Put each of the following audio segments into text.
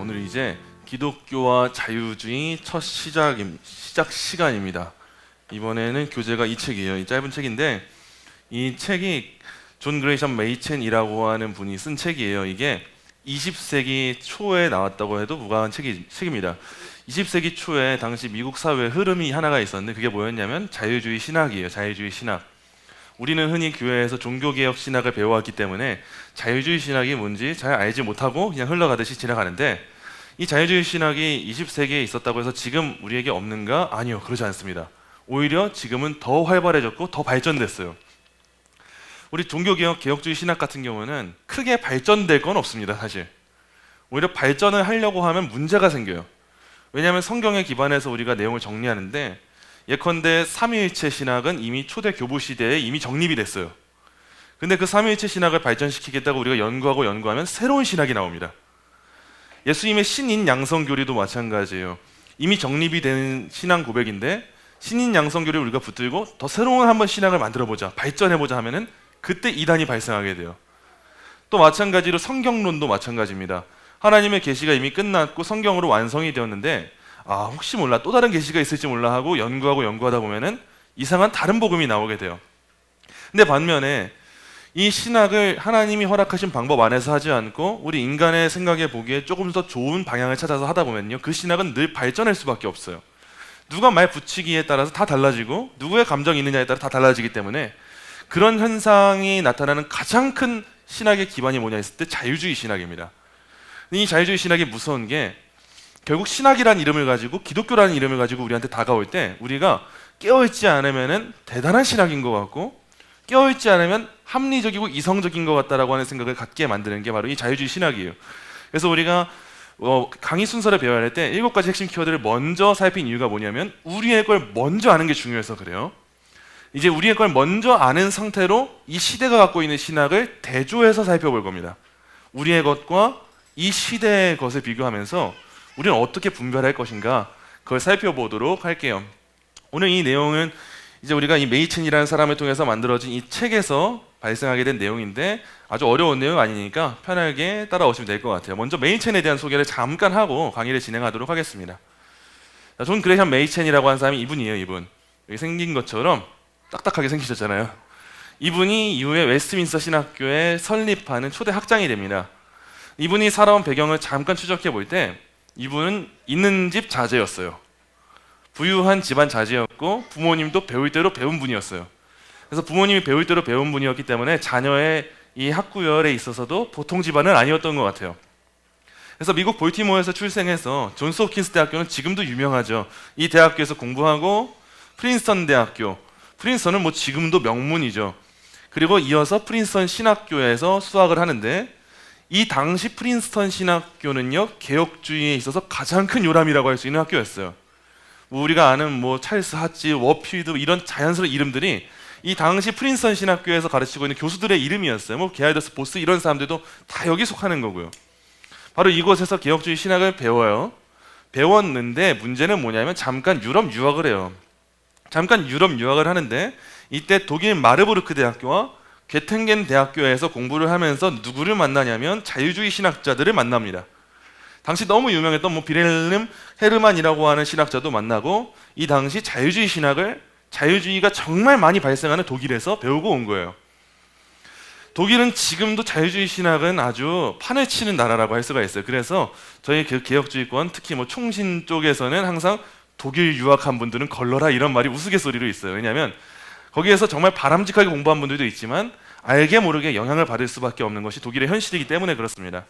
오늘 이제 기독교와 자유주의 첫 시작 시간입니다. 이번에는 교재가 이 책이에요. 이 짧은 책인데 이 책이 존 그레이엄 메이첸이라고 하는 분이 쓴 책이에요. 이게 20세기 초에 나왔다고 해도 무방한 책입니다. 20세기 초에 당시 미국 사회의 흐름이 하나가 있었는데 그게 뭐였냐면 자유주의 신학이에요. 자유주의 신학. 우리는 흔히 교회에서 종교개혁 신학을 배워왔기 때문에 자유주의 신학이 뭔지 잘 알지 못하고 그냥 흘러가듯이 지나가는데, 이 자유주의 신학이 20세기에 있었다고 해서 지금 우리에게 없는가? 아니요, 그러지 않습니다. 오히려 지금은 더 활발해졌고 더 발전됐어요. 우리 종교개혁 개혁주의 신학 같은 경우는 크게 발전될 건 없습니다. 사실 오히려 발전을 하려고 하면 문제가 생겨요. 왜냐하면 성경에 기반해서 우리가 내용을 정리하는데, 예컨대 삼위일체 신학은 이미 초대 교부 시대에 이미 정립이 됐어요. 근데 그 삼위일체 신학을 발전시키겠다고 우리가 연구하면 새로운 신학이 나옵니다. 예수님의 신인 양성교리도 마찬가지예요. 이미 정립이 된 신앙 고백인데 신인 양성교리를 우리가 붙들고 더 새로운 한번 신학을 만들어보자, 발전해보자 하면은 그때 이단이 발생하게 돼요. 또 마찬가지로 성경론도 마찬가지입니다. 하나님의 계시가 이미 끝났고 성경으로 완성이 되었는데 혹시 몰라 또 다른 계시가 있을지 몰라 하고 연구하다 보면은 이상한 다른 복음이 나오게 돼요. 근데 반면에 이 신학을 하나님이 허락하신 방법 안에서 하지 않고 우리 인간의 생각에 보기에 조금 더 좋은 방향을 찾아서 하다 보면요, 그 신학은 늘 발전할 수밖에 없어요. 누가 말 붙이기에 따라서 다 달라지고 누구의 감정이 있느냐에 따라 다 달라지기 때문에 그런 현상이 나타나는 가장 큰 신학의 기반이 뭐냐 했을 때 자유주의 신학입니다. 이 자유주의 신학이 무서운 게 결국 신학이라는 이름을 가지고 기독교라는 이름을 가지고 우리한테 다가올 때 우리가 깨어있지 않으면 대단한 신학인 것 같고 깨어있지 않으면 합리적이고 이성적인 것 같다라고 하는 생각을 갖게 만드는 게 바로 이 자유주의 신학이에요. 그래서 우리가 강의 순서를 배워야 할 때 7가지 핵심 키워드를 먼저 살핀 이유가 뭐냐면 우리의 걸 먼저 아는 게 중요해서 그래요. 이제 우리의 걸 먼저 아는 상태로 이 시대가 갖고 있는 신학을 대조해서 살펴볼 겁니다. 우리의 것과 이 시대의 것을 비교하면서 우리는 어떻게 분별할 것인가, 그걸 살펴보도록 할게요. 오늘 이 내용은 이제 우리가 이 메이첸이라는 사람을 통해서 만들어진 이 책에서 발생하게 된 내용인데 아주 어려운 내용 아니니까 편하게 따라오시면 될 것 같아요. 먼저 메이첸에 대한 소개를 잠깐 하고 강의를 진행하도록 하겠습니다. 존 그레이엄 메이첸이라고 하는 사람이 이분이에요. 이분 여기 생긴 것처럼 딱딱하게 생기셨잖아요. 이분이 이후에 웨스트민스터 신학교에 설립하는 초대 학장이 됩니다. 이분이 살아온 배경을 잠깐 추적해 볼 때 이분은 있는 집 자제였어요. 부유한 집안 자제였고 부모님도 배울 대로 배운 분이었어요. 그래서 부모님이 배울 대로 배운 분이었기 때문에 자녀의 이 학구열에 있어서도 보통 집안은 아니었던 것 같아요. 그래서 미국 볼티모어에서 출생해서 존스 홉킨스 대학교는 지금도 유명하죠. 이 대학교에서 공부하고 프린스턴 대학교, 프린스턴은 뭐 지금도 명문이죠. 그리고 이어서 프린스턴 신학교에서 수학을 하는데 이 당시 프린스턴 신학교는요, 개혁주의에 있어서 가장 큰 요람이라고 할 수 있는 학교였어요. 우리가 아는 찰스 하치, 워필드 이런 자연스러운 이름들이 이 당시 프린스턴 신학교에서 가르치고 있는 교수들의 이름이었어요. 게알더스 보스 이런 사람들도 다 여기 속하는 거고요. 바로 이곳에서 개혁주의 신학을 배워요. 배웠는데 문제는 뭐냐면 잠깐 유럽 유학을 해요. 잠깐 유럽 유학을 하는데 이때 독일 마르부르크 대학교와 괴텐겐 대학교에서 공부를 하면서 누구를 만나냐면 자유주의 신학자들을 만납니다. 당시 너무 유명했던 비렐름 헤르만이라고 하는 신학자도 만나고 이 당시 자유주의 신학을 자유주의가 정말 많이 발생하는 독일에서 배우고 온 거예요. 독일은 지금도 자유주의 신학은 아주 판을 치는 나라라고 할 수가 있어요. 그래서 저희 개혁주의권 특히 총신 쪽에서는 항상 독일 유학한 분들은 걸러라 이런 말이 우스갯소리로 있어요. 왜냐하면 거기에서 정말 바람직하게 공부한 분들도 있지만 알게 모르게 영향을 받을 수밖에 없는 것이 독일의 현실이기 때문에 그렇습니다.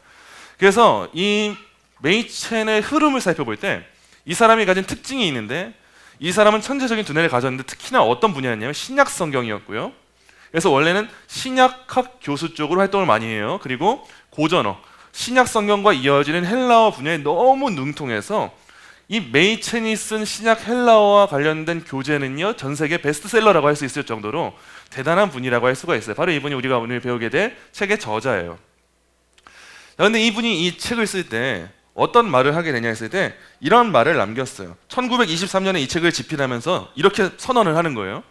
그래서 이 메이첸의 흐름을 살펴볼 때 이 사람이 가진 특징이 있는데, 이 사람은 천재적인 두뇌를 가졌는데 특히나 어떤 분야였냐면 신약 성경이었고요. 그래서 원래는 신약학 교수 쪽으로 활동을 많이 해요. 그리고 고전어, 신약 성경과 이어지는 헬라어 분야에 너무 능통해서 이 메이첸이 쓴 신약 헬라어와 관련된 교재는요, 전 세계 베스트셀러라고 할 수 있을 정도로 대단한 분이라고 할 수가 있어요. 바로 이분이 우리가 오늘 배우게 될 책의 저자예요. 그런데 이분이 이 책을 쓸 때 어떤 말을 하게 되냐 했을 때 이런 말을 남겼어요. 1923년에 이 책을 집필하면서 이렇게 선언을 하는 거예요.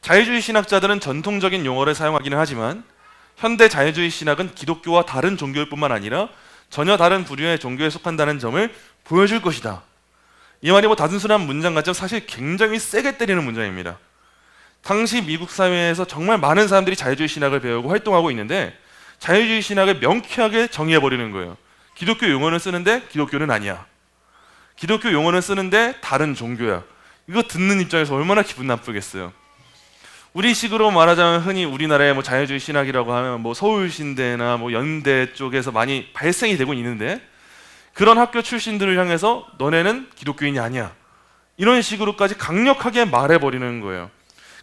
자유주의 신학자들은 전통적인 용어를 사용하기는 하지만 현대 자유주의 신학은 기독교와 다른 종교일 뿐만 아니라 전혀 다른 부류의 종교에 속한다는 점을 보여줄 것이다. 이 말이 뭐 단순한 문장 같지만 사실 굉장히 세게 때리는 문장입니다. 당시 미국 사회에서 정말 많은 사람들이 자유주의 신학을 배우고 활동하고 있는데 자유주의 신학을 명쾌하게 정의해버리는 거예요. 기독교 용어는 쓰는데 기독교는 아니야. 기독교 용어는 쓰는데 다른 종교야. 이거 듣는 입장에서 얼마나 기분 나쁘겠어요. 우리식으로 말하자면 흔히 우리나라의 뭐 자유주의 신학이라고 하면 뭐 서울신대나 뭐 연대 쪽에서 많이 발생이 되고 있는데 그런 학교 출신들을 향해서 너네는 기독교인이 아니야. 이런 식으로까지 강력하게 말해버리는 거예요.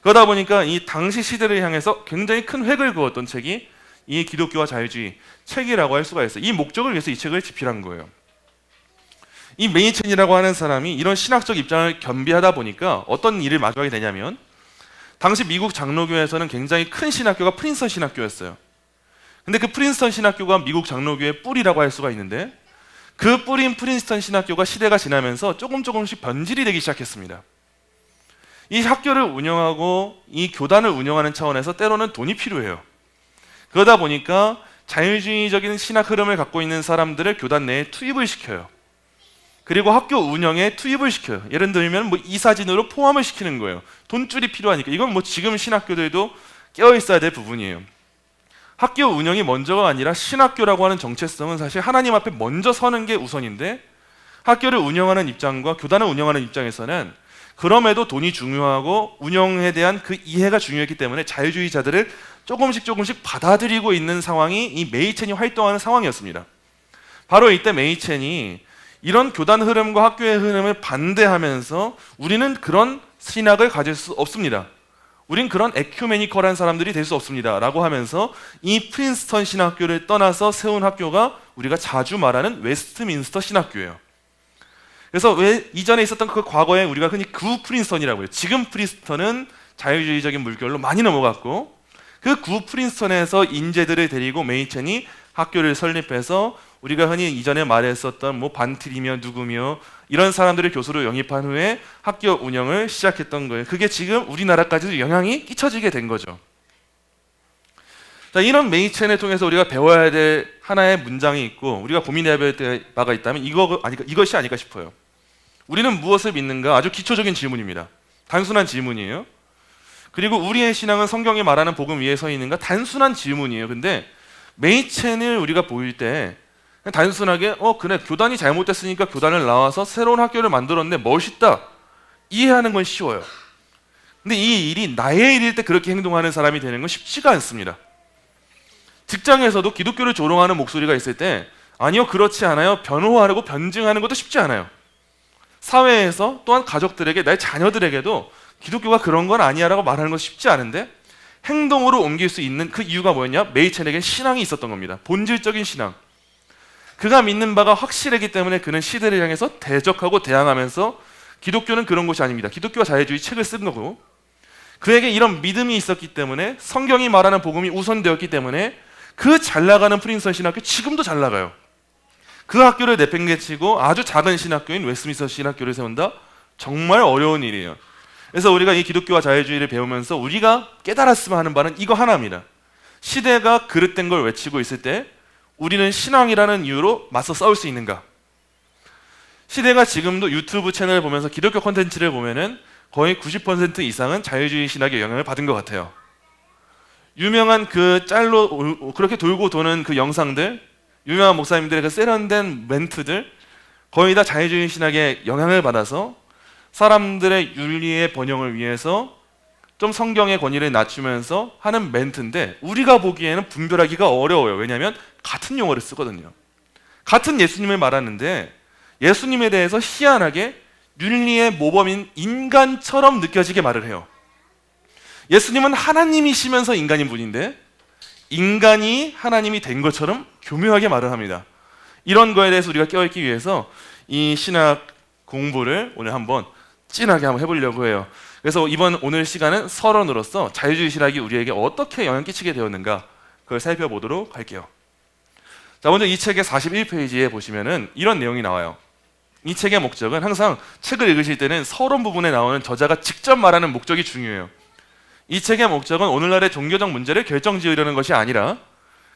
그러다 보니까 이 당시 시대를 향해서 굉장히 큰 획을 그었던 책이 이 기독교와 자유주의 책이라고 할 수가 있어요. 이 목적을 위해서 이 책을 집필한 거예요. 이 메이첸이라고 하는 사람이 이런 신학적 입장을 겸비하다 보니까 어떤 일을 마주하게 되냐면 당시 미국 장로교에서는 굉장히 큰 신학교가 프린스턴 신학교였어요. 근데 그 프린스턴 신학교가 미국 장로교의 뿌리라고 할 수가 있는데 그 뿌린 프린스턴 신학교가 시대가 지나면서 조금씩 변질이 되기 시작했습니다. 이 학교를 운영하고 이 교단을 운영하는 차원에서 때로는 돈이 필요해요. 그러다 보니까 자유주의적인 신학 흐름을 갖고 있는 사람들을 교단 내에 투입을 시켜요. 그리고 학교 운영에 투입을 시켜요. 예를 들면 뭐 이사진으로 포함을 시키는 거예요. 돈줄이 필요하니까. 이건 뭐 지금 신학교들도 깨어 있어야 될 부분이에요. 학교 운영이 먼저가 아니라 신학교라고 하는 정체성은 사실 하나님 앞에 먼저 서는 게 우선인데 학교를 운영하는 입장과 교단을 운영하는 입장에서는 그럼에도 돈이 중요하고 운영에 대한 그 이해가 중요했기 때문에 자유주의자들을 조금씩 받아들이고 있는 상황이 이 메이첸이 활동하는 상황이었습니다. 바로 이때 메이첸이 이런 교단 흐름과 학교의 흐름을 반대하면서 우리는 그런 신학을 가질 수 없습니다. 우린 그런 에큐메니컬한 사람들이 될 수 없습니다. 라고 하면서 이 프린스턴 신학교를 떠나서 세운 학교가 우리가 자주 말하는 웨스트민스터 신학교예요. 그래서 왜 이전에 있었던 그 과거에 우리가 흔히 구 프린스턴이라고 해요. 지금 프린스턴은 자유주의적인 물결로 많이 넘어갔고 그 구 프린스턴에서 인재들을 데리고 메이첸이 학교를 설립해서 우리가 흔히 이전에 말했었던 뭐 반트리며 누구며 이런 사람들을 교수로 영입한 후에 학교 운영을 시작했던 거예요. 그게 지금 우리나라까지도 영향이 끼쳐지게 된 거죠. 자, 이런 메이첸을 통해서 우리가 배워야 될 하나의 문장이 있고 우리가 고민해야 될 바가 있다면 이것이 아닐까 싶어요. 우리는 무엇을 믿는가? 아주 기초적인 질문입니다. 단순한 질문이에요. 그리고 우리의 신앙은 성경이 말하는 복음 위에 서 있는가? 단순한 질문이에요. 근데 메이첸을 우리가 보일 때 단순하게 그래 교단이 잘못됐으니까 교단을 나와서 새로운 학교를 만들었는데 멋있다 이해하는 건 쉬워요. 근데 이 일이 나의 일일 때 그렇게 행동하는 사람이 되는 건 쉽지가 않습니다. 직장에서도 기독교를 조롱하는 목소리가 있을 때 아니요 그렇지 않아요 변호하고 변증하는 것도 쉽지 않아요. 사회에서 또한 가족들에게 나의 자녀들에게도 기독교가 그런 건 아니야 라고 말하는 건 쉽지 않은데 행동으로 옮길 수 있는 그 이유가 뭐였냐? 메이첸에겐 신앙이 있었던 겁니다. 본질적인 신앙. 그가 믿는 바가 확실하기 때문에 그는 시대를 향해서 대적하고 대항하면서 기독교는 그런 것이 아닙니다. 기독교와 자유주의 책을 쓴 거고 그에게 이런 믿음이 있었기 때문에 성경이 말하는 복음이 우선되었기 때문에 그 잘 나가는 프린스턴 신학교 지금도 잘 나가요. 그 학교를 내팽개치고 아주 작은 신학교인 웨스트민스터 신학교를 세운다? 정말 어려운 일이에요. 그래서 우리가 이 기독교와 자유주의를 배우면서 우리가 깨달았으면 하는 바는 이거 하나입니다. 시대가 그릇된 걸 외치고 있을 때 우리는 신앙이라는 이유로 맞서 싸울 수 있는가? 시대가 지금도 유튜브 채널을 보면서 기독교 콘텐츠를 보면은 거의 90% 이상은 자유주의 신학의 영향을 받은 것 같아요. 유명한 그 짤로 그렇게 돌고 도는 그 영상들, 유명한 목사님들의 그 세련된 멘트들 거의 다 자유주의 신학의 영향을 받아서 사람들의 윤리의 번영을 위해서 좀 성경의 권위를 낮추면서 하는 멘트인데 우리가 보기에는 분별하기가 어려워요. 왜냐하면 같은 용어를 쓰거든요. 같은 예수님을 말하는데 예수님에 대해서 희한하게 윤리의 모범인 인간처럼 느껴지게 말을 해요. 예수님은 하나님이시면서 인간인 분인데 인간이 하나님이 된 것처럼 교묘하게 말을 합니다. 이런 거에 대해서 우리가 깨어있기 위해서 이 신학 공부를 오늘 한번 진하게 한번 해보려고 해요. 그래서 오늘 시간은 서론으로서 자유주의 신학이 우리에게 어떻게 영향 끼치게 되었는가 그걸 살펴보도록 할게요. 자, 먼저 이 책의 41페이지에 보시면은 이런 내용이 나와요. 이 책의 목적은 항상 책을 읽으실 때는 서론 부분에 나오는 저자가 직접 말하는 목적이 중요해요. 이 책의 목적은 오늘날의 종교적 문제를 결정지으려는 것이 아니라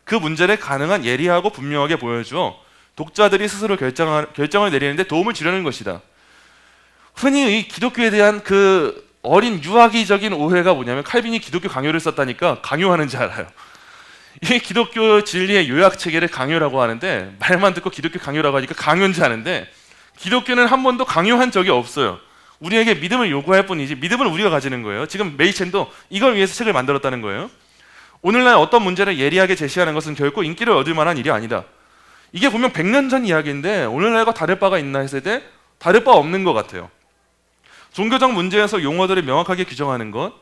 그 문제를 가능한 예리하고 분명하게 보여주어 독자들이 스스로 결정을 내리는데 도움을 주려는 것이다. 흔히 이 기독교에 대한 그 어린 유아기적인 오해가 뭐냐면 칼빈이 기독교 강요를 썼다니까 강요하는 줄 알아요. 이 기독교 진리의 요약 체계를 강요라고 하는데 말만 듣고 기독교 강요라고 하니까 강요인 줄 아는데 기독교는 한 번도 강요한 적이 없어요. 우리에게 믿음을 요구할 뿐이지 믿음은 우리가 가지는 거예요. 지금 메이첸도 이걸 위해서 책을 만들었다는 거예요. 오늘날 어떤 문제를 예리하게 제시하는 것은 결코 인기를 얻을 만한 일이 아니다. 이게 분명 100년 전 이야기인데 오늘날과 다를 바가 있나 했을 때 다를 바 없는 것 같아요. 종교적 문제에서 용어들을 명확하게 규정하는 것,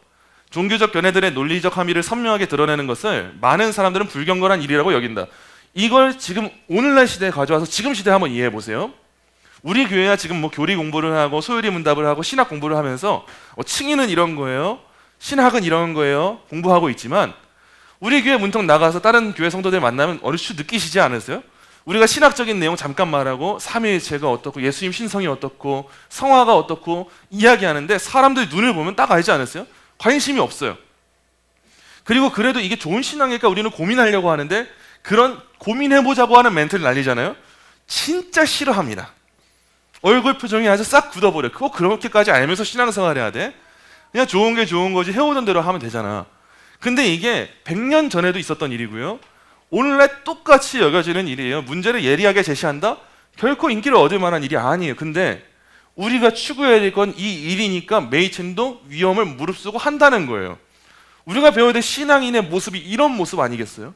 종교적 견해들의 논리적 함의를 선명하게 드러내는 것을 많은 사람들은 불경건한 일이라고 여긴다. 이걸 지금 오늘날 시대에 가져와서 지금 시대에 한번 이해해 보세요. 우리 교회야 지금 뭐 교리 공부를 하고 소요리 문답을 하고 신학 공부를 하면서 칭의는 이런 거예요, 신학은 이런 거예요 공부하고 있지만 우리 교회 문턱 나가서 다른 교회 성도들 만나면 어느 수 느끼시지 않으세요? 우리가 신학적인 내용 잠깐 말하고 삼위일체가 어떻고 예수님 신성이 어떻고 성화가 어떻고 이야기하는데 사람들 눈을 보면 딱 알지 않으세요? 관심이 없어요. 그리고 그래도 이게 좋은 신앙일까 우리는 고민하려고 하는데 그런 고민해보자고 하는 멘트를 날리잖아요. 진짜 싫어합니다. 얼굴 표정이 아주 싹 굳어버려. 꼭 그렇게까지 알면서 신앙생활 해야 돼? 그냥 좋은 게 좋은 거지 해오던 대로 하면 되잖아. 근데 이게 100년 전에도 있었던 일이고요. 오늘날 똑같이 여겨지는 일이에요. 문제를 예리하게 제시한다? 결코 인기를 얻을 만한 일이 아니에요. 근데 우리가 추구해야 될 건 이 일이니까 메이첸도 위험을 무릅쓰고 한다는 거예요. 우리가 배워야 될 신앙인의 모습이 이런 모습 아니겠어요?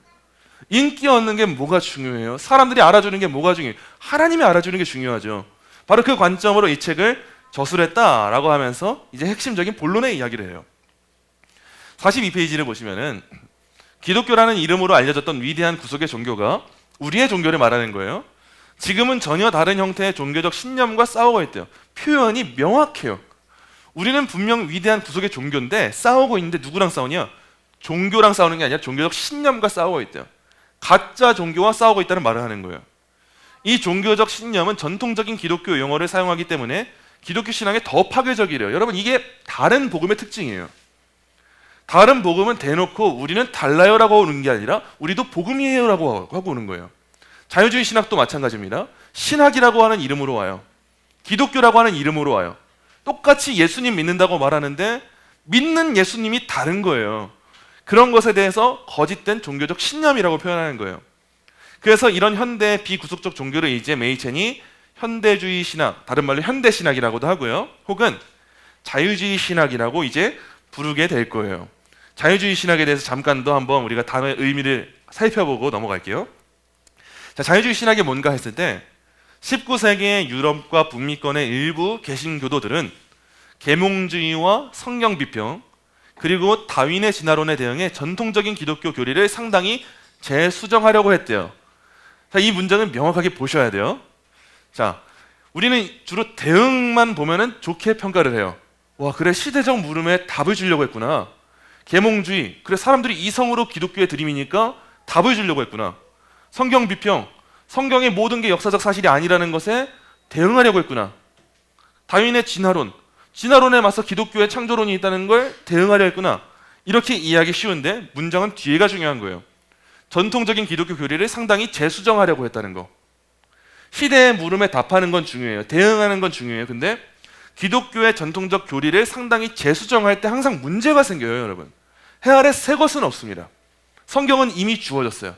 인기 얻는 게 뭐가 중요해요? 사람들이 알아주는 게 뭐가 중요해요? 하나님이 알아주는 게 중요하죠. 바로 그 관점으로 이 책을 저술했다라고 하면서 이제 핵심적인 본론의 이야기를 해요. 42페이지를 보시면은 기독교라는 이름으로 알려졌던 위대한 구속의 종교가 우리의 종교를 말하는 거예요. 지금은 전혀 다른 형태의 종교적 신념과 싸우고 있대요. 표현이 명확해요. 우리는 분명 위대한 구속의 종교인데 싸우고 있는데 누구랑 싸우냐? 종교랑 싸우는 게 아니라 종교적 신념과 싸우고 있대요. 가짜 종교와 싸우고 있다는 말을 하는 거예요. 이 종교적 신념은 전통적인 기독교 용어를 사용하기 때문에 기독교 신앙에 더 파괴적이래요. 여러분 이게 다른 복음의 특징이에요. 다른 복음은 대놓고 우리는 달라요라고 오는 게 아니라 우리도 복음이에요라고 하고 오는 거예요. 자유주의 신학도 마찬가지입니다. 신학이라고 하는 이름으로 와요. 기독교라고 하는 이름으로 와요. 똑같이 예수님 믿는다고 말하는데 믿는 예수님이 다른 거예요. 그런 것에 대해서 거짓된 종교적 신념이라고 표현하는 거예요. 그래서 이런 현대 비구속적 종교를 이제 메이첸이 현대주의 신학, 다른 말로 현대신학이라고도 하고요. 혹은 자유주의 신학이라고 이제 부르게 될 거예요. 자유주의 신학에 대해서 잠깐 더 한번 우리가 단어의 의미를 살펴보고 넘어갈게요. 자, 자유주의 신학이 뭔가 했을 때 19세기의 유럽과 북미권의 일부 개신교도들은 계몽주의와 성경 비평 그리고 다윈의 진화론에 대응해 전통적인 기독교 교리를 상당히 재수정하려고 했대요. 자, 이 문장은 명확하게 보셔야 돼요. 자, 우리는 주로 대응만 보면은 좋게 평가를 해요. 와, 그래 시대적 물음에 답을 주려고 했구나. 계몽주의, 그래 사람들이 이성으로 기독교에 들이미니까 답을 주려고 했구나. 성경 비평, 성경의 모든 게 역사적 사실이 아니라는 것에 대응하려고 했구나. 다윈의 진화론, 진화론에 맞서 기독교의 창조론이 있다는 걸 대응하려 했구나. 이렇게 이해하기 쉬운데 문장은 뒤에가 중요한 거예요. 전통적인 기독교 교리를 상당히 재수정하려고 했다는 거. 시대의 물음에 답하는 건 중요해요. 대응하는 건 중요해요. 근데 기독교의 전통적 교리를 상당히 재수정할 때 항상 문제가 생겨요, 여러분. 해 아래 새 것은 없습니다. 성경은 이미 주어졌어요.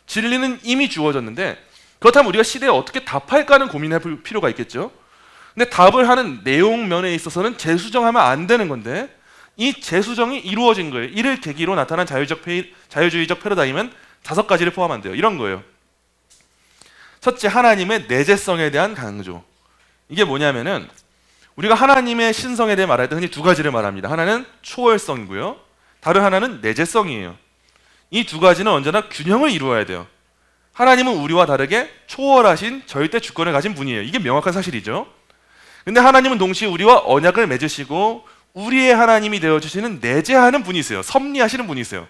진리는 이미 주어졌는데 그렇다면 우리가 시대에 어떻게 답할까는 고민해 볼 필요가 있겠죠. 근데 답을 하는 내용 면에 있어서는 재수정하면 안 되는 건데 이 재수정이 이루어진 거예요. 이를 계기로 나타난 자유주의적 패러다임은 5가지를 포함한대요. 이런 거예요. 첫째, 하나님의 내재성에 대한 강조. 이게 뭐냐면은 우리가 하나님의 신성에 대해 말할 때 흔히 2가지를 말합니다. 하나는 초월성이고요. 다른 하나는 내재성이에요. 이 2가지는 언제나 균형을 이루어야 돼요. 하나님은 우리와 다르게 초월하신 절대 주권을 가진 분이에요. 이게 명확한 사실이죠. 근데 하나님은 동시에 우리와 언약을 맺으시고 우리의 하나님이 되어주시는 내재하는 분이세요. 섭리하시는 분이세요.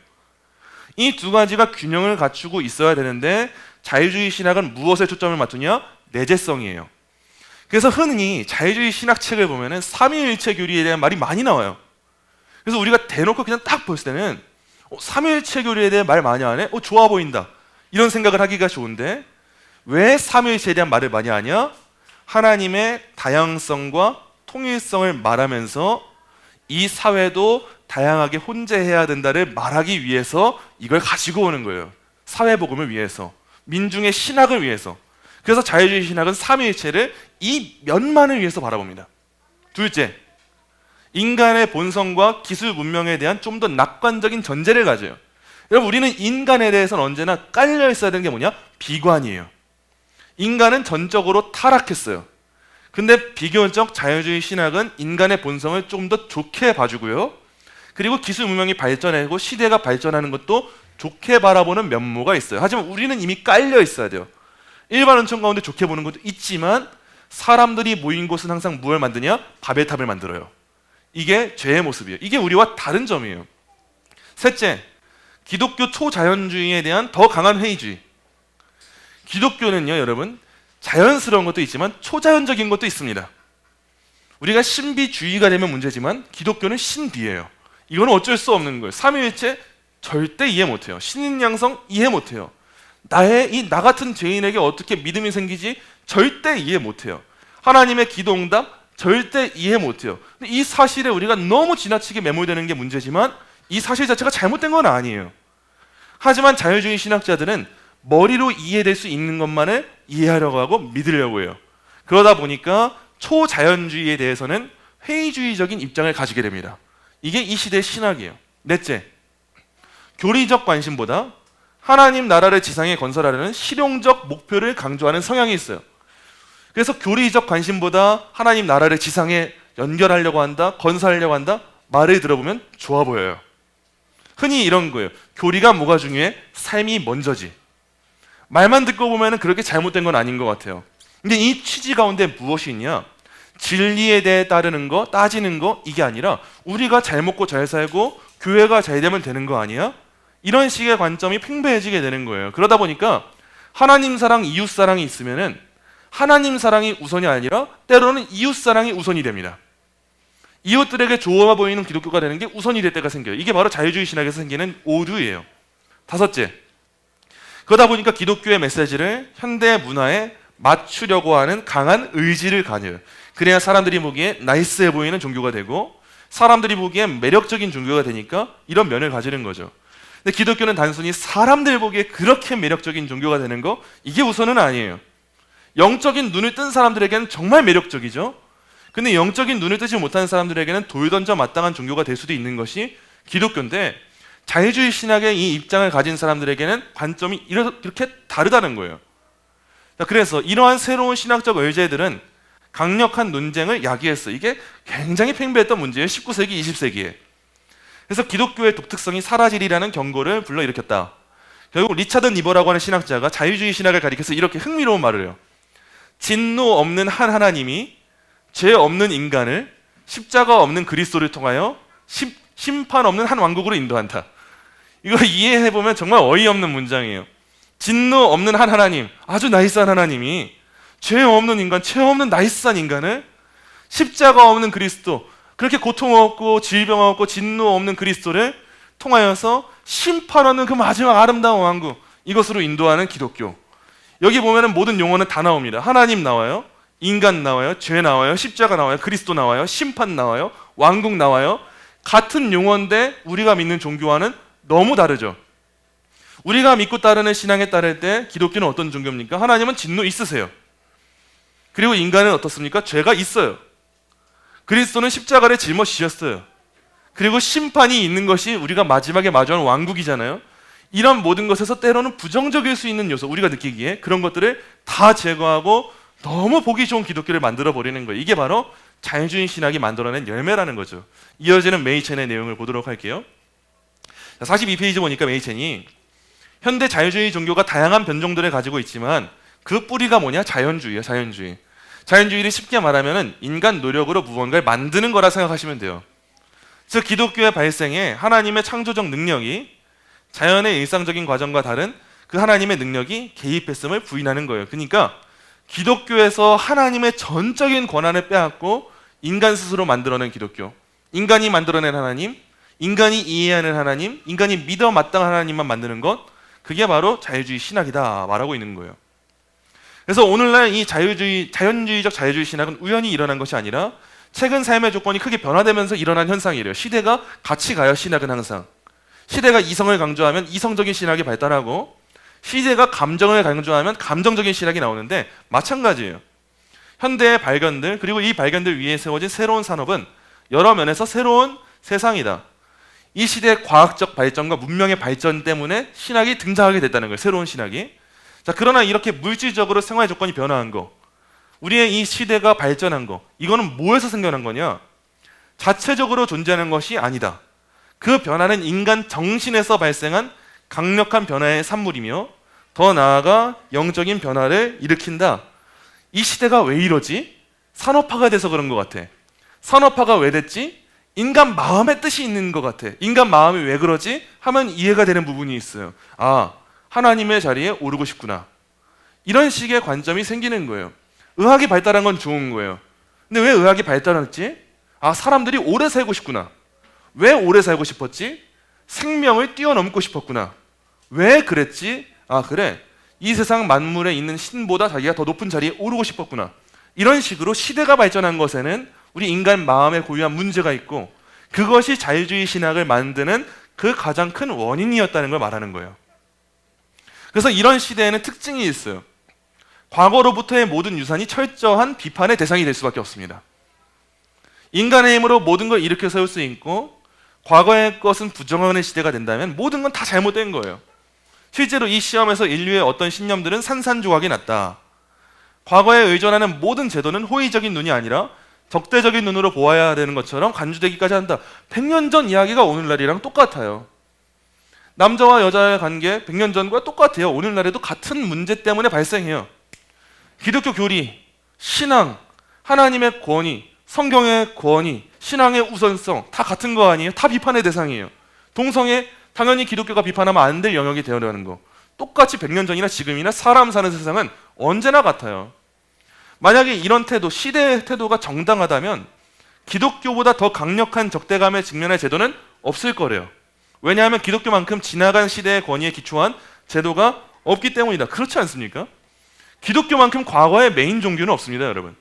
이 2가지가 균형을 갖추고 있어야 되는데 자유주의 신학은 무엇에 초점을 맞추냐? 내재성이에요. 그래서 흔히 자유주의 신학책을 보면은 삼위일체 교리에 대한 말이 많이 나와요. 그래서 우리가 대놓고 그냥 딱 볼 때는 삼위일체 교리에 대해 말 많이 하네? 좋아 보인다. 이런 생각을 하기가 좋은데 왜 삼위일체에 대한 말을 많이 하냐? 하나님의 다양성과 통일성을 말하면서 이 사회도 다양하게 혼재해야 된다를 말하기 위해서 이걸 가지고 오는 거예요. 사회복음을 위해서, 민중의 신학을 위해서. 그래서 자유주의 신학은 삼위일체를 이 면만을 위해서 바라봅니다. 둘째, 인간의 본성과 기술 문명에 대한 좀 더 낙관적인 전제를 가져요. 여러분, 우리는 인간에 대해서는 언제나 깔려 있어야 되는 게 뭐냐? 비관이에요. 인간은 전적으로 타락했어요. 근데 비교적 자유주의 신학은 인간의 본성을 좀 더 좋게 봐주고요. 그리고 기술 문명이 발전하고 시대가 발전하는 것도 좋게 바라보는 면모가 있어요. 하지만 우리는 이미 깔려 있어야 돼요. 일반 원천 가운데 좋게 보는 것도 있지만 사람들이 모인 곳은 항상 무엇을 만드냐? 바벨탑을 만들어요. 이게 죄의 모습이에요. 이게 우리와 다른 점이에요. 셋째, 기독교 초자연주의에 대한 더 강한 회의주의. 기독교는요, 여러분, 자연스러운 것도 있지만 초자연적인 것도 있습니다. 우리가 신비주의가 되면 문제지만 기독교는 신비예요. 이거는 어쩔 수 없는 거예요. 삼위일체 절대 이해 못해요. 신인양성 이해 못해요. 나 같은 죄인에게 어떻게 믿음이 생기지? 절대 이해 못해요. 하나님의 기도응답 절대 이해 못해요. 근데 이 사실에 우리가 너무 지나치게 매몰되는 게 문제지만 이 사실 자체가 잘못된 건 아니에요. 하지만 자유주의 신학자들은 머리로 이해될 수 있는 것만을 이해하려고 하고 믿으려고 해요. 그러다 보니까 초자연주의에 대해서는 회의주의적인 입장을 가지게 됩니다. 이게 이 시대의 신학이에요. 넷째, 교리적 관심보다 하나님 나라를 지상에 건설하려는 실용적 목표를 강조하는 성향이 있어요. 그래서 교리적 관심보다 하나님 나라를 지상에 연결하려고 한다, 건설하려고 한다, 말을 들어보면 좋아 보여요. 흔히 이런 거예요. 교리가 뭐가 중요해? 삶이 먼저지. 말만 듣고 보면 그렇게 잘못된 건 아닌 것 같아요. 근데 이 취지 가운데 무엇이 있냐? 진리에 대해 따르는 거, 따지는 거, 이게 아니라 우리가 잘 먹고 잘 살고 교회가 잘 되면 되는 거 아니야? 이런 식의 관점이 팽배해지게 되는 거예요. 그러다 보니까 하나님 사랑, 이웃 사랑이 있으면은 하나님 사랑이 우선이 아니라 때로는 이웃 사랑이 우선이 됩니다. 이웃들에게 좋아 보이는 기독교가 되는 게 우선이 될 때가 생겨요. 이게 바로 자유주의 신학에서 생기는 오류예요. 다섯째, 그러다 보니까 기독교의 메시지를 현대 문화에 맞추려고 하는 강한 의지를 가져요. 그래야 사람들이 보기에 나이스해 보이는 종교가 되고 사람들이 보기에 매력적인 종교가 되니까 이런 면을 가지는 거죠. 근데 기독교는 단순히 사람들 보기에 그렇게 매력적인 종교가 되는 거, 이게 우선은 아니에요. 영적인 눈을 뜬 사람들에게는 정말 매력적이죠. 근데 영적인 눈을 뜨지 못하는 사람들에게는 돌 던져 마땅한 종교가 될 수도 있는 것이 기독교인데, 자유주의 신학의 이 입장을 가진 사람들에게는 관점이 이렇게 다르다는 거예요. 그래서 이러한 새로운 신학적 의제들은 강력한 논쟁을 야기했어요. 이게 굉장히 팽배했던 문제예요. 19세기, 20세기에. 그래서 기독교의 독특성이 사라지리라는 경고를 불러일으켰다. 결국 리차드 니버라고 하는 신학자가 자유주의 신학을 가리켜서 이렇게 흥미로운 말을 해요. 진노 없는 한 하나님이 죄 없는 인간을 십자가 없는 그리스도를 통하여 심판 없는 한 왕국으로 인도한다. 이거 이해해보면 정말 어이없는 문장이에요. 진노 없는 한 하나님, 아주 나이스한 하나님이 죄 없는 인간, 죄 없는 나이스한 인간을 십자가 없는 그리스도, 그렇게 고통 없고 질병 없고 진노 없는 그리스도를 통하여서 심판 없는 그 마지막 아름다운 왕국, 이것으로 인도하는 기독교. 여기 보면은 모든 용어는 다 나옵니다. 하나님 나와요, 인간 나와요, 죄 나와요, 십자가 나와요, 그리스도 나와요, 심판 나와요, 왕국 나와요. 같은 용어인데 우리가 믿는 종교와는 너무 다르죠. 우리가 믿고 따르는 신앙에 따를 때 기독교는 어떤 종교입니까? 하나님은 진노 있으세요. 그리고 인간은 어떻습니까? 죄가 있어요. 그리스도는 십자가를 짊어지셨어요. 그리고 심판이 있는 것이 우리가 마지막에 마주하는 왕국이잖아요. 이런 모든 것에서 때로는 부정적일 수 있는 요소, 우리가 느끼기에 그런 것들을 다 제거하고 너무 보기 좋은 기독교를 만들어버리는 거예요. 이게 바로 자유주의 신학이 만들어낸 열매라는 거죠. 이어지는 메이첸의 내용을 보도록 할게요. 42페이지 보니까 메이첸이 현대 자유주의 종교가 다양한 변종들을 가지고 있지만 그 뿌리가 뭐냐? 자연주의예요. 자연주의. 자연주의를 쉽게 말하면 인간 노력으로 무언가를 만드는 거라 생각하시면 돼요. 즉 기독교의 발생에 하나님의 창조적 능력이 자연의 일상적인 과정과 다른 그 하나님의 능력이 개입했음을 부인하는 거예요. 그러니까 기독교에서 하나님의 전적인 권한을 빼앗고 인간 스스로 만들어낸 기독교, 인간이 만들어낸 하나님, 인간이 이해하는 하나님, 인간이 믿어 마땅한 하나님만 만드는 것, 그게 바로 자유주의 신학이다 말하고 있는 거예요. 그래서 오늘날 이 자연주의적 자유주의 신학은 우연히 일어난 것이 아니라 최근 삶의 조건이 크게 변화되면서 일어난 현상이래요. 시대가 같이 가요. 신학은 항상. 시대가 이성을 강조하면 이성적인 신학이 발달하고, 시대가 감정을 강조하면 감정적인 신학이 나오는데 마찬가지예요. 현대의 발견들, 그리고 이 발견들 위에 세워진 새로운 산업은 여러 면에서 새로운 세상이다. 이 시대의 과학적 발전과 문명의 발전 때문에 신학이 등장하게 됐다는 거예요. 새로운 신학이. 자, 그러나 이렇게 물질적으로 생활 조건이 변화한 거, 우리의 이 시대가 발전한 거, 이거는 뭐에서 생겨난 거냐? 자체적으로 존재하는 것이 아니다. 그 변화는 인간 정신에서 발생한 강력한 변화의 산물이며, 더 나아가 영적인 변화를 일으킨다. 이 시대가 왜 이러지? 산업화가 돼서 그런 것 같아. 산업화가 왜 됐지? 인간 마음의 뜻이 있는 것 같아. 인간 마음이 왜 그러지? 하면 이해가 되는 부분이 있어요. 아, 하나님의 자리에 오르고 싶구나. 이런 식의 관점이 생기는 거예요. 의학이 발달한 건 좋은 거예요. 근데 왜 의학이 발달했지? 아, 사람들이 오래 살고 싶구나. 왜 오래 살고 싶었지? 생명을 뛰어넘고 싶었구나. 왜 그랬지? 아, 그래. 이 세상 만물에 있는 신보다 자기가 더 높은 자리에 오르고 싶었구나. 이런 식으로 시대가 발전한 것에는 우리 인간 마음에 고유한 문제가 있고, 그것이 자유주의 신학을 만드는 그 가장 큰 원인이었다는 걸 말하는 거예요. 그래서 이런 시대에는 특징이 있어요. 과거로부터의 모든 유산이 철저한 비판의 대상이 될 수밖에 없습니다. 인간의 힘으로 모든 걸 일으켜 세울 수 있고, 과거의 것은 부정하는 시대가 된다면 모든 건 다 잘못된 거예요. 실제로 이 시험에서 인류의 어떤 신념들은 산산조각이 났다. 과거에 의존하는 모든 제도는 호의적인 눈이 아니라 적대적인 눈으로 보아야 되는 것처럼 간주되기까지 한다. 100년 전 이야기가 오늘날이랑 똑같아요. 남자와 여자의 관계 100년 전과 똑같아요. 오늘날에도 같은 문제 때문에 발생해요. 기독교 교리, 신앙, 하나님의 권위, 성경의 권위, 신앙의 우선성 다 같은 거 아니에요? 다 비판의 대상이에요. 동성애 당연히 기독교가 비판하면 안 될 영역이 되어가는 거. 똑같이 100년 전이나 지금이나 사람 사는 세상은 언제나 같아요. 만약에 이런 태도, 시대의 태도가 정당하다면 기독교보다 더 강력한 적대감에 직면할 제도는 없을 거래요. 왜냐하면 기독교만큼 지나간 시대의 권위에 기초한 제도가 없기 때문이다. 그렇지 않습니까? 기독교만큼 과거의 메인 종교는 없습니다, 여러분.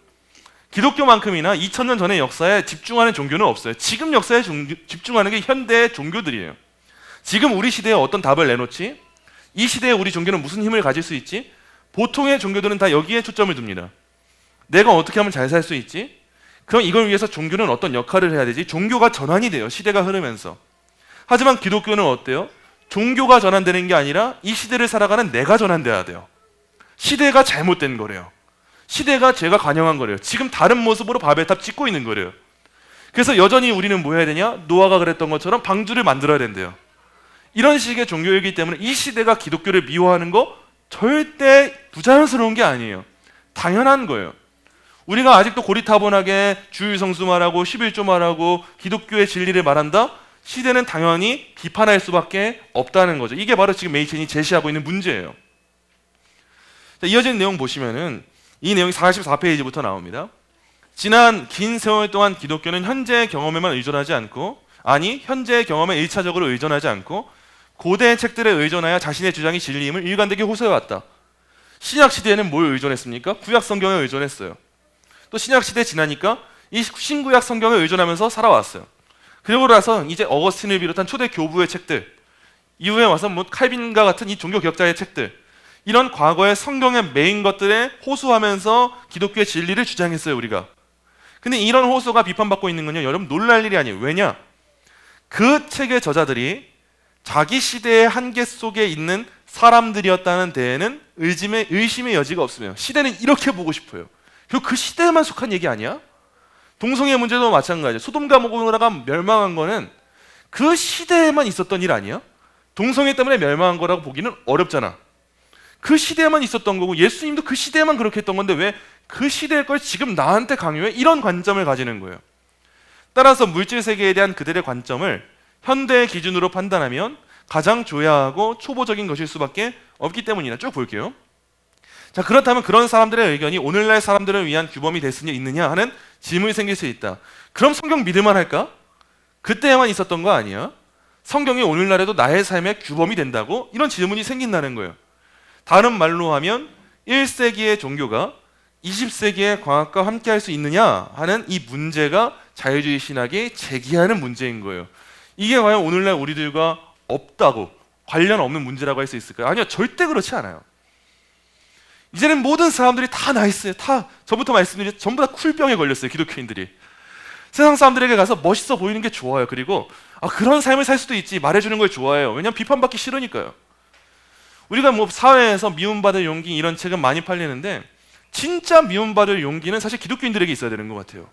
기독교만큼이나 2000년 전의 역사에 집중하는 종교는 없어요. 지금 역사에 집중하는 게 현대의 종교들이에요. 지금 우리 시대에 어떤 답을 내놓지? 이 시대에 우리 종교는 무슨 힘을 가질 수 있지? 보통의 종교들은 다 여기에 초점을 둡니다. 내가 어떻게 하면 잘 살 수 있지? 그럼 이걸 위해서 종교는 어떤 역할을 해야 되지? 종교가 전환이 돼요. 시대가 흐르면서. 하지만 기독교는 어때요? 종교가 전환되는 게 아니라 이 시대를 살아가는 내가 전환돼야 돼요. 시대가 잘못된 거래요. 시대가 죄가 관영한 거래요. 지금 다른 모습으로 바벨탑 짓고 있는 거래요. 그래서 여전히 우리는 뭐 해야 되냐? 노아가 그랬던 것처럼 방주를 만들어야 된대요. 이런 식의 종교이기 때문에 이 시대가 기독교를 미워하는 거 절대 부자연스러운 게 아니에요. 당연한 거예요. 우리가 아직도 고리타분하게 주일성수 말하고 11조 말하고 기독교의 진리를 말한다? 시대는 당연히 비판할 수밖에 없다는 거죠. 이게 바로 지금 메이첸이 제시하고 있는 문제예요. 자, 이어지는 내용 보시면은 이 내용이 44페이지부터 나옵니다. 지난 긴 세월 동안 기독교는 현재의 경험에만 의존하지 않고, 아니 현재의 경험에 일차적으로 의존하지 않고 고대의 책들에 의존하여 자신의 주장이 진리임을 일관되게 호소해왔다. 신약 시대에는 뭘 의존했습니까? 구약 성경에 의존했어요. 또 신약 시대 지나니까 이 신구약 성경에 의존하면서 살아왔어요. 그리고 나서 이제 어거스틴을 비롯한 초대 교부의 책들, 이후에 와서 뭐 칼빈과 같은 이 종교 개혁자의 책들, 이런 과거의 성경의 메인 것들에 호소하면서 기독교의 진리를 주장했어요, 우리가. 근데 이런 호소가 비판받고 있는 건요, 여러분 놀랄 일이 아니에요. 왜냐? 그 책의 저자들이 자기 시대의 한계 속에 있는 사람들이었다는 데에는 의심의 여지가 없으며, 시대는 이렇게 보고 싶어요. 그리고 그 시대에만 속한 얘기 아니야? 동성애 문제도 마찬가지예요. 소돔과 고모라가 멸망한 거는 그 시대에만 있었던 일 아니야? 동성애 때문에 멸망한 거라고 보기는 어렵잖아. 그 시대에만 있었던 거고, 예수님도 그 시대에만 그렇게 했던 건데 왜 그 시대의 걸 지금 나한테 강요해? 이런 관점을 가지는 거예요. 따라서 물질 세계에 대한 그들의 관점을 현대의 기준으로 판단하면 가장 조야하고 초보적인 것일 수밖에 없기 때문이다. 쭉 볼게요. 자, 그렇다면 그런 사람들의 의견이 오늘날 사람들을 위한 규범이 될 수 있느냐 하는 질문이 생길 수 있다. 그럼 성경 믿을만 할까? 그때에만 있었던 거 아니야? 성경이 오늘날에도 나의 삶의 규범이 된다고? 이런 질문이 생긴다는 거예요. 다른 말로 하면 1세기의 종교가 20세기의 과학과 함께 할 수 있느냐 하는 이 문제가 자유주의 신학이 제기하는 문제인 거예요. 이게 과연 오늘날 우리들과 없다고, 관련 없는 문제라고 할 수 있을까요? 아니요, 절대 그렇지 않아요. 이제는 모든 사람들이 다 나이스해요. 다 전부터 말씀드린 전부 다 쿨병에 걸렸어요. 기독교인들이 세상 사람들에게 가서 멋있어 보이는 게 좋아요. 그리고 그런 삶을 살 수도 있지 말해주는 걸 좋아해요. 왜냐하면 비판받기 싫으니까요. 우리가 뭐 사회에서 미움받을 용기 이런 책은 많이 팔리는데 진짜 미움받을 용기는 사실 기독교인들에게 있어야 되는 것 같아요.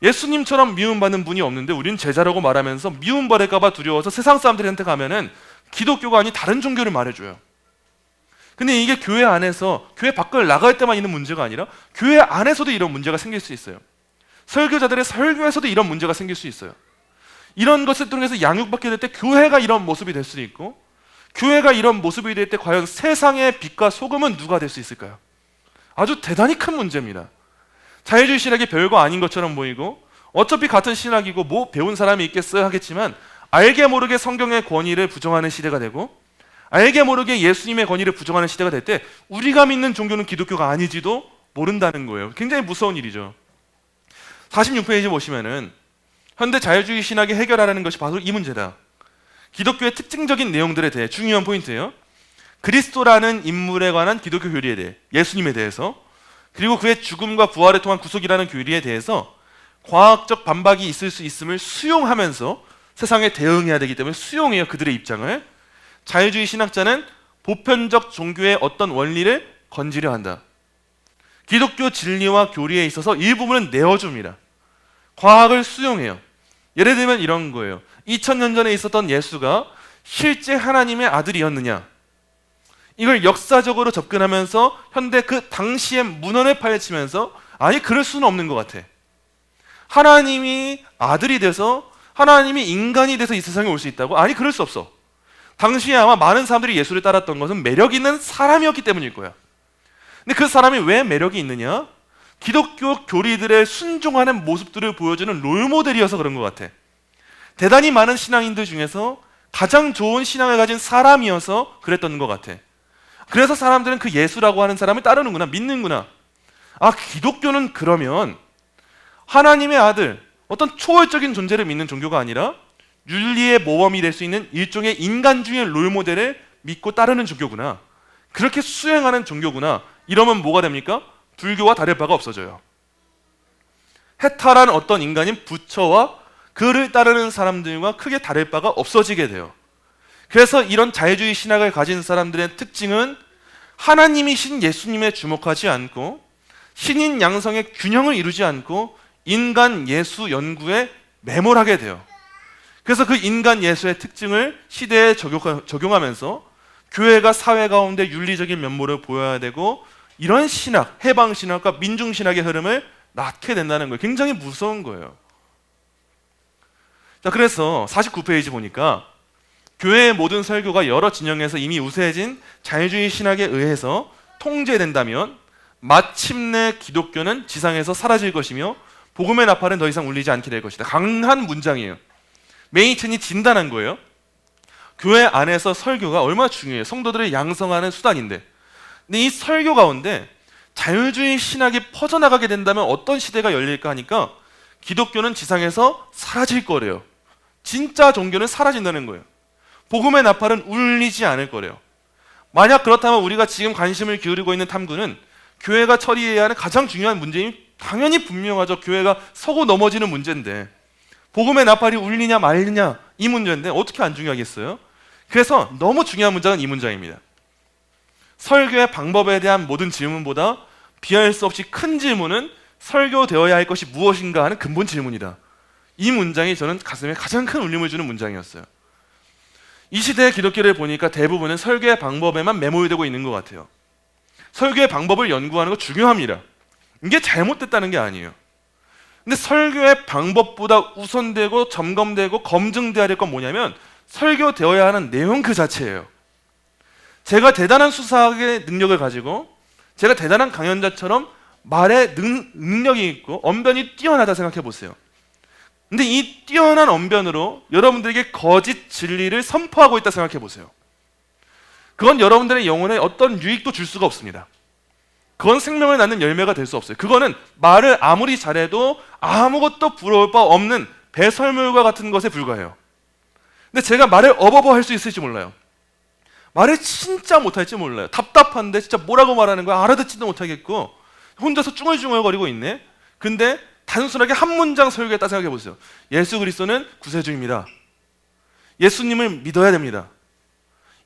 예수님처럼 미움받는 분이 없는데 우리는 제자라고 말하면서 미움받을까 봐 두려워서 세상 사람들한테 가면은 기독교가 아닌 다른 종교를 말해줘요. 근데 이게 교회 안에서, 교회 밖을 나갈 때만 있는 문제가 아니라 교회 안에서도 이런 문제가 생길 수 있어요. 설교자들의 설교에서도 이런 문제가 생길 수 있어요. 이런 것을 통해서 양육받게 될 때 교회가 이런 모습이 될 수도 있고, 교회가 이런 모습이 될 때 과연 세상의 빛과 소금은 누가 될 수 있을까요? 아주 대단히 큰 문제입니다. 자유주의 신학이 별거 아닌 것처럼 보이고 어차피 같은 신학이고 뭐 배운 사람이 있겠어요 하겠지만, 알게 모르게 성경의 권위를 부정하는 시대가 되고 알게 모르게 예수님의 권위를 부정하는 시대가 될 때 우리가 믿는 종교는 기독교가 아니지도 모른다는 거예요. 굉장히 무서운 일이죠. 46페이지 보시면은 현대 자유주의 신학이 해결하라는 것이 바로 이 문제다. 기독교의 특징적인 내용들에 대해 중요한 포인트예요. 그리스도라는 인물에 관한 기독교 교리에 대해, 예수님에 대해서, 그리고 그의 죽음과 부활을 통한 구속이라는 교리에 대해서 과학적 반박이 있을 수 있음을 수용하면서 세상에 대응해야 되기 때문에 수용해요. 그들의 입장을. 자유주의 신학자는 보편적 종교의 어떤 원리를 건지려 한다. 기독교 진리와 교리에 있어서 일부분은 내어줍니다. 과학을 수용해요. 예를 들면 이런 거예요. 2000년 전에 있었던 예수가 실제 하나님의 아들이었느냐, 이걸 역사적으로 접근하면서 현대 그 당시의 문헌을 파헤치면서 아니 그럴 수는 없는 것 같아. 하나님이 아들이 돼서, 하나님이 인간이 돼서 이 세상에 올 수 있다고? 아니 그럴 수 없어. 당시에 아마 많은 사람들이 예수를 따랐던 것은 매력 있는 사람이었기 때문일 거야. 근데 그 사람이 왜 매력이 있느냐? 기독교 교리들에 순종하는 모습들을 보여주는 롤모델이어서 그런 것 같아. 대단히 많은 신앙인들 중에서 가장 좋은 신앙을 가진 사람이어서 그랬던 것 같아. 그래서 사람들은 그 예수라고 하는 사람을 따르는구나, 믿는구나. 기독교는 그러면 하나님의 아들, 어떤 초월적인 존재를 믿는 종교가 아니라 윤리의 모범이 될 수 있는 일종의 인간주의 롤모델을 믿고 따르는 종교구나, 그렇게 수행하는 종교구나. 이러면 뭐가 됩니까? 불교와 다를 바가 없어져요. 해탈한 어떤 인간인 부처와 그를 따르는 사람들과 크게 다를 바가 없어지게 돼요. 그래서 이런 자유주의 신학을 가진 사람들의 특징은 하나님이신 예수님에 주목하지 않고 신인 양성의 균형을 이루지 않고 인간 예수 연구에 매몰하게 돼요. 그래서 그 인간 예수의 특징을 시대에 적용하면서 교회가 사회 가운데 윤리적인 면모를 보여야 되고, 이런 신학, 해방신학과 민중신학의 흐름을 낳게 된다는 거예요. 굉장히 무서운 거예요. 자, 그래서 49페이지 보니까 교회의 모든 설교가 여러 진영에서 이미 우세해진 자유주의 신학에 의해서 통제된다면 마침내 기독교는 지상에서 사라질 것이며 복음의 나팔은 더 이상 울리지 않게 될 것이다. 강한 문장이에요. 메이튼이 진단한 거예요. 교회 안에서 설교가 얼마나 중요해요. 성도들을 양성하는 수단인데, 근데 이 설교 가운데 자유주의 신학이 퍼져나가게 된다면 어떤 시대가 열릴까 하니까 기독교는 지상에서 사라질 거래요. 진짜 종교는 사라진다는 거예요. 복음의 나팔은 울리지 않을 거래요. 만약 그렇다면 우리가 지금 관심을 기울이고 있는 탐구는 교회가 처리해야 하는 가장 중요한 문제인, 당연히 분명하죠. 교회가 서고 넘어지는 문제인데 복음의 나팔이 울리냐 말느냐 이 문제인데 어떻게 안 중요하겠어요? 그래서 너무 중요한 문장은 이 문장입니다. 설교의 방법에 대한 모든 질문보다 비할 수 없이 큰 질문은 설교되어야 할 것이 무엇인가 하는 근본 질문이다. 이 문장이 저는 가슴에 가장 큰 울림을 주는 문장이었어요. 이 시대의 기독교를 보니까 대부분은 설교의 방법에만 매몰되고 있는 것 같아요. 설교의 방법을 연구하는 거 중요합니다. 이게 잘못됐다는 게 아니에요. 근데 설교의 방법보다 우선되고 점검되고 검증되어야 될 건 뭐냐면 설교되어야 하는 내용 그 자체예요. 제가 대단한 수사학의 능력을 가지고 제가 대단한 강연자처럼 말에 능력이 있고 언변이 뛰어나다 생각해 보세요. 근데 이 뛰어난 언변으로 여러분들에게 거짓 진리를 선포하고 있다 생각해 보세요. 그건 여러분들의 영혼에 어떤 유익도 줄 수가 없습니다. 그건 생명을 낳는 열매가 될 수 없어요. 그거는 말을 아무리 잘해도 아무것도 부러울 바 없는 배설물과 같은 것에 불과해요. 근데 제가 말을 어버버 할 수 있을지 몰라요. 말을 진짜 못할지 몰라요. 답답한데 진짜 뭐라고 말하는 거야 알아듣지도 못하겠고 혼자서 쭝얼쭝얼거리고 있네. 근데 단순하게 한 문장 설교했다 생각해 보세요. 예수 그리스도는 구세주입니다. 예수님을 믿어야 됩니다.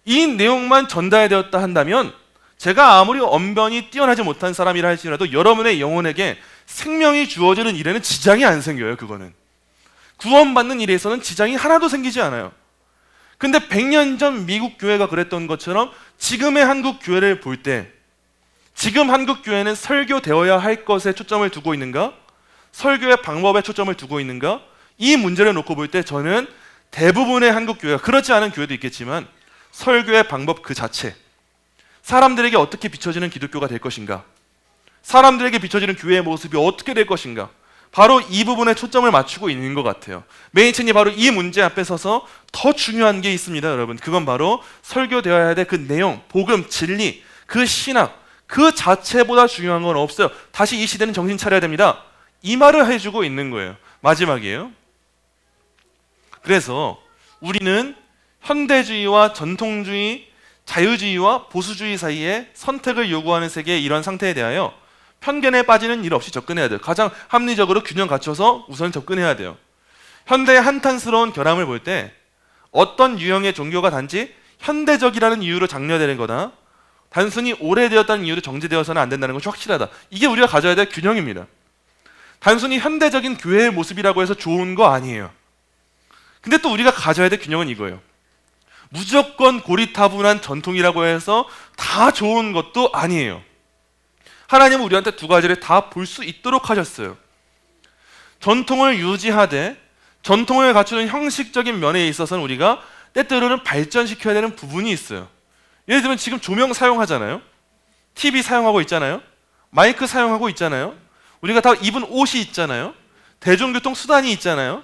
이 내용만 전달되었다 한다면 제가 아무리 언변이 뛰어나지 못한 사람이라 할지라도 여러분의 영혼에게 생명이 주어지는 일에는 지장이 안 생겨요. 그거는 구원받는 일에서는 지장이 하나도 생기지 않아요. 근데 100년 전 미국 교회가 그랬던 것처럼 지금의 한국 교회를 볼 때 지금 한국 교회는 설교되어야 할 것에 초점을 두고 있는가? 설교의 방법에 초점을 두고 있는가? 이 문제를 놓고 볼 때 저는 대부분의 한국 교회가, 그렇지 않은 교회도 있겠지만 설교의 방법 그 자체, 사람들에게 어떻게 비춰지는 기독교가 될 것인가, 사람들에게 비춰지는 교회의 모습이 어떻게 될 것인가, 바로 이 부분에 초점을 맞추고 있는 것 같아요. 메이첸이 바로 이 문제 앞에 서서 더 중요한 게 있습니다, 여러분. 그건 바로 설교되어야 될 그 내용, 복음, 진리, 그 신학, 그 자체보다 중요한 건 없어요. 다시 이 시대는 정신 차려야 됩니다. 이 말을 해주고 있는 거예요. 마지막이에요. 그래서 우리는 현대주의와 전통주의, 자유주의와 보수주의 사이에 선택을 요구하는 세계의 이런 상태에 대하여 편견에 빠지는 일 없이 접근해야 돼요. 가장 합리적으로 균형 갖춰서 우선 접근해야 돼요. 현대의 한탄스러운 결함을 볼 때 어떤 유형의 종교가 단지 현대적이라는 이유로 장려되는 거다, 단순히 오래되었다는 이유로 정제되어서는 안 된다는 것이 확실하다. 이게 우리가 가져야 될 균형입니다. 단순히 현대적인 교회의 모습이라고 해서 좋은 거 아니에요. 근데 또 우리가 가져야 될 균형은 이거예요. 무조건 고리타분한 전통이라고 해서 다 좋은 것도 아니에요. 하나님은 우리한테 두 가지를 다 볼 수 있도록 하셨어요. 전통을 유지하되 전통을 갖추는 형식적인 면에 있어서는 우리가 때때로는 발전시켜야 되는 부분이 있어요. 예를 들면 지금 조명 사용하잖아요. TV 사용하고 있잖아요. 마이크 사용하고 있잖아요. 우리가 다 입은 옷이 있잖아요. 대중교통 수단이 있잖아요.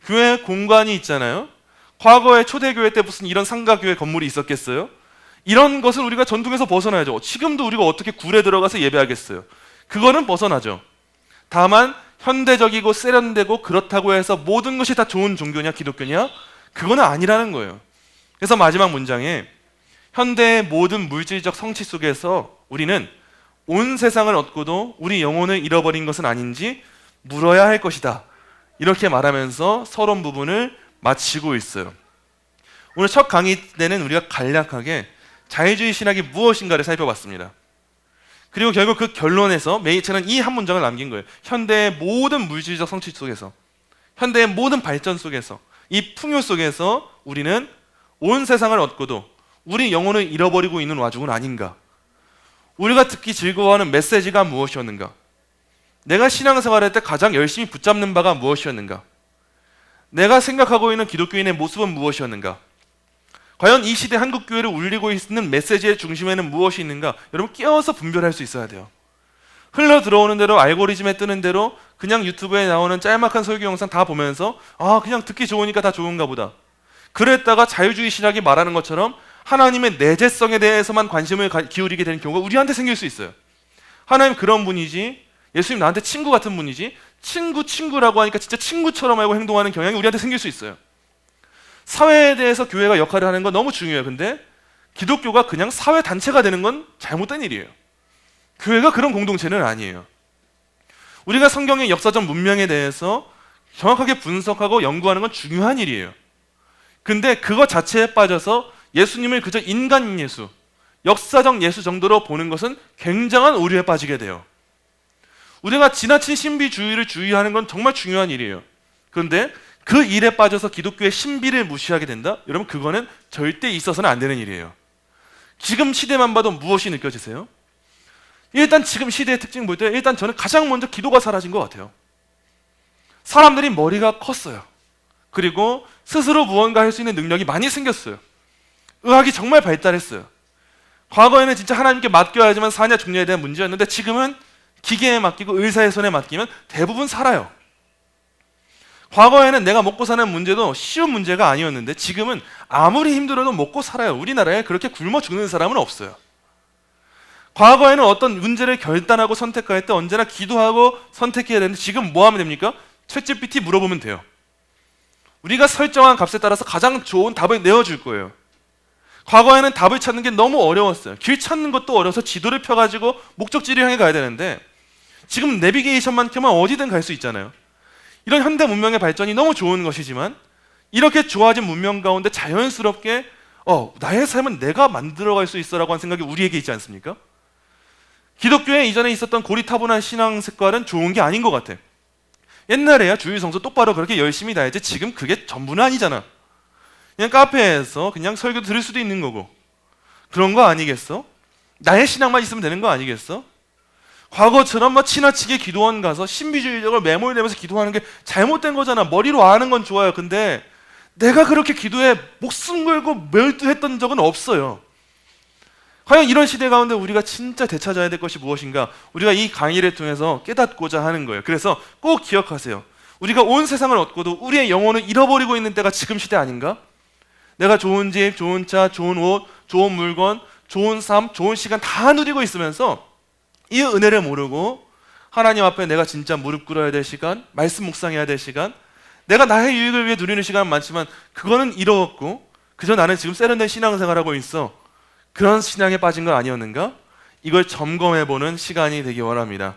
교회 공간이 있잖아요. 과거에 초대교회 때 무슨 이런 상가교회 건물이 있었겠어요? 이런 것은 우리가 전통에서 벗어나야죠. 지금도 우리가 어떻게 굴에 들어가서 예배하겠어요? 그거는 벗어나죠. 다만 현대적이고 세련되고 그렇다고 해서 모든 것이 다 좋은 종교냐 기독교냐? 그거는 아니라는 거예요. 그래서 마지막 문장에 현대의 모든 물질적 성취 속에서 우리는 온 세상을 얻고도 우리 영혼을 잃어버린 것은 아닌지 물어야 할 것이다, 이렇게 말하면서 서론 부분을 마치고 있어요. 오늘 첫 강의 때는 우리가 간략하게 자유주의 신학이 무엇인가를 살펴봤습니다. 그리고 결국 그 결론에서 메이첸은 이 한 문장을 남긴 거예요. 현대의 모든 물질적 성취 속에서, 현대의 모든 발전 속에서, 이 풍요 속에서 우리는 온 세상을 얻고도 우리 영혼을 잃어버리고 있는 와중은 아닌가? 우리가 듣기 즐거워하는 메시지가 무엇이었는가? 내가 신앙생활할 때 가장 열심히 붙잡는 바가 무엇이었는가? 내가 생각하고 있는 기독교인의 모습은 무엇이었는가? 과연 이 시대 한국교회를 울리고 있는 메시지의 중심에는 무엇이 있는가? 여러분 끼어서 분별할 수 있어야 돼요. 흘러 들어오는 대로, 알고리즘에 뜨는 대로 그냥 유튜브에 나오는 짤막한 설교 영상 다 보면서 그냥 듣기 좋으니까 다 좋은가 보다, 그랬다가 자유주의 신학이 말하는 것처럼 하나님의 내재성에 대해서만 관심을 기울이게 되는 경우가 우리한테 생길 수 있어요. 하나님 그런 분이지, 예수님 나한테 친구 같은 분이지, 친구라고 하니까 진짜 친구처럼 알고 행동하는 경향이 우리한테 생길 수 있어요. 사회에 대해서 교회가 역할을 하는 건 너무 중요해요. 근데 기독교가 그냥 사회 단체가 되는 건 잘못된 일이에요. 교회가 그런 공동체는 아니에요. 우리가 성경의 역사적 문명에 대해서 정확하게 분석하고 연구하는 건 중요한 일이에요. 근데 그거 자체에 빠져서 예수님을 그저 인간 예수, 역사적 예수 정도로 보는 것은 굉장한 오류에 빠지게 돼요. 우리가 지나친 신비주의를 주의하는 건 정말 중요한 일이에요. 그런데 그 일에 빠져서 기독교의 신비를 무시하게 된다? 여러분 그거는 절대 있어서는 안 되는 일이에요. 지금 시대만 봐도 무엇이 느껴지세요? 일단 지금 시대의 특징 볼 때 일단 저는 가장 먼저 기도가 사라진 것 같아요. 사람들이 머리가 컸어요. 그리고 스스로 무언가 할 수 있는 능력이 많이 생겼어요. 의학이 정말 발달했어요. 과거에는 진짜 하나님께 맡겨야지만 사냐 죽냐에 대한 문제였는데 지금은 기계에 맡기고 의사의 손에 맡기면 대부분 살아요. 과거에는 내가 먹고 사는 문제도 쉬운 문제가 아니었는데 지금은 아무리 힘들어도 먹고 살아요. 우리나라에 그렇게 굶어 죽는 사람은 없어요. 과거에는 어떤 문제를 결단하고 선택할 때 언제나 기도하고 선택해야 되는데 지금 뭐 하면 됩니까? 챗GPT 물어보면 돼요. 우리가 설정한 값에 따라서 가장 좋은 답을 내어줄 거예요. 과거에는 답을 찾는 게 너무 어려웠어요. 길 찾는 것도 어려워서 지도를 펴가지고 목적지를 향해 가야 되는데 지금 내비게이션만 켜면 어디든 갈 수 있잖아요. 이런 현대 문명의 발전이 너무 좋은 것이지만 이렇게 좋아진 문명 가운데 자연스럽게 나의 삶은 내가 만들어갈 수 있어라고 하는 생각이 우리에게 있지 않습니까? 기독교에 이전에 있었던 고리타분한 신앙 색깔은 좋은 게 아닌 것 같아. 옛날에야 주일 성수 똑바로 그렇게 열심히 다녔지 지금 그게 전부는 아니잖아. 그냥 카페에서 그냥 설교 들을 수도 있는 거고 그런 거 아니겠어? 나의 신앙만 있으면 되는 거 아니겠어? 과거처럼 막 지나치게 기도원 가서 신비주의적으로 매몰되면서 기도하는 게 잘못된 거잖아. 머리로 아는 건 좋아요. 근데 내가 그렇게 기도에 목숨 걸고 멸두했던 적은 없어요. 과연 이런 시대 가운데 우리가 진짜 되찾아야 될 것이 무엇인가? 우리가 이 강의를 통해서 깨닫고자 하는 거예요. 그래서 꼭 기억하세요. 우리가 온 세상을 얻고도 우리의 영혼을 잃어버리고 있는 때가 지금 시대 아닌가? 내가 좋은 집, 좋은 차, 좋은 옷, 좋은 물건, 좋은 삶, 좋은 시간 다 누리고 있으면서 이 은혜를 모르고 하나님 앞에 내가 진짜 무릎 꿇어야 될 시간, 말씀 묵상해야 될 시간, 내가 나의 유익을 위해 누리는 시간은 많지만 그거는 잃어왔고 그저 나는 지금 세련된 신앙생활하고 있어. 그런 신앙에 빠진 건 아니었는가? 이걸 점검해보는 시간이 되기 원합니다.